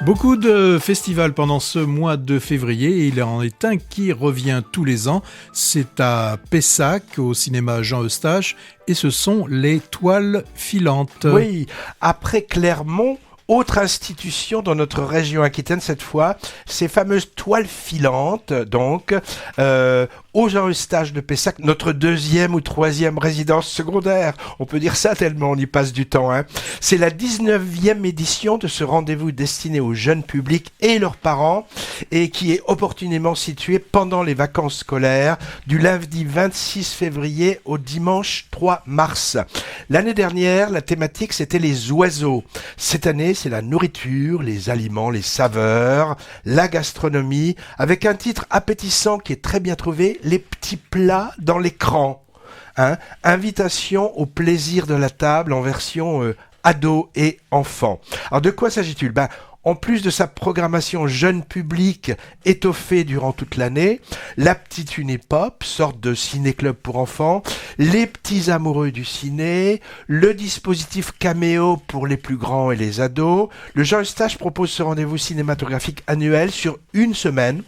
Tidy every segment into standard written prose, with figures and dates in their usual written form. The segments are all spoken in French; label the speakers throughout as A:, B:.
A: Beaucoup de festivals pendant ce mois de février, et il en est un qui revient tous les ans. C'est à Pessac, au cinéma Jean Eustache, et ce sont les Toiles Filantes.
B: Oui, après Clermont, autre institution dans notre région Aquitaine cette fois, ces fameuses toiles filantes, donc, au Jean Eustache de Pessac, notre deuxième ou troisième résidence secondaire. On peut dire ça tellement on y passe du temps. C'est la 19e édition de ce rendez-vous destiné aux jeunes publics et leurs parents et qui est opportunément situé pendant les vacances scolaires du lundi 26 février au dimanche 3 mars. L'année dernière, la thématique c'était les oiseaux. Cette année, c'est la nourriture, les aliments, les saveurs, la gastronomie, avec un titre appétissant qui est très bien trouvé, les petits plats dans l'écran. Invitation au plaisir de la table en version ado et enfant. Alors de quoi s'agit-il ? En plus de sa programmation jeune public étoffée durant toute l'année, la petite Unipop, sorte de ciné-club pour enfants, les petits amoureux du ciné, le dispositif caméo pour les plus grands et les ados, le Jean Eustache propose ce rendez-vous cinématographique annuel sur une semaine.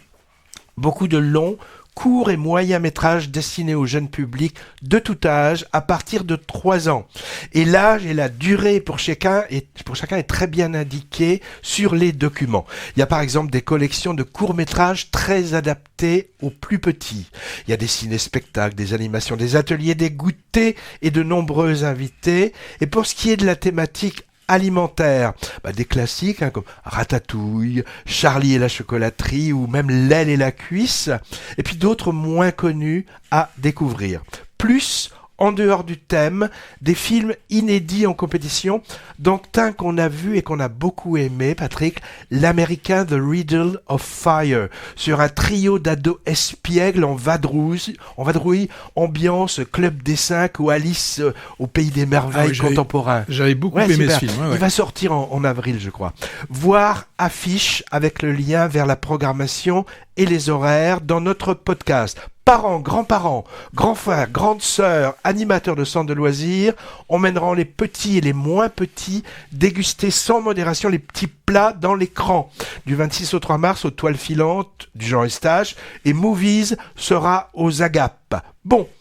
B: Beaucoup de longs, courts et moyens métrages destinés au jeune public de tout âge à partir de 3 ans. Et l'âge et la durée pour chacun est très bien indiqué sur les documents. Il y a par exemple des collections de courts-métrages très adaptés aux plus petits. Il y a des ciné-spectacles, des animations, des ateliers, des goûters et de nombreux invités. Et pour ce qui est de la thématique alimentaire, des classiques comme Ratatouille, Charlie et la chocolaterie ou même L'aile et la cuisse, et puis d'autres moins connus à découvrir. Plus, en dehors du thème, des films inédits en compétition, dont un qu'on a vu et qu'on a beaucoup aimé, Patrick, l'américain The Riddle of Fire, sur un trio d'ados espiègles en vadrouille, ambiance Club des 5 ou Alice au Pays des Merveilles contemporain.
A: J'avais beaucoup aimé
B: super.
A: ce film.
B: Il va sortir en avril, je crois. Voir affiche avec le lien vers la programmation et les horaires dans notre podcast. Parents, grands-parents, grands frères, grandes sœurs, animateurs de centres de loisirs, emmèneront les petits et les moins petits déguster sans modération les petits plats dans l'écran. Du 26 au 3 mars aux Toiles Filantes du Jean Eustache et Movies sera aux Agapes. Bon,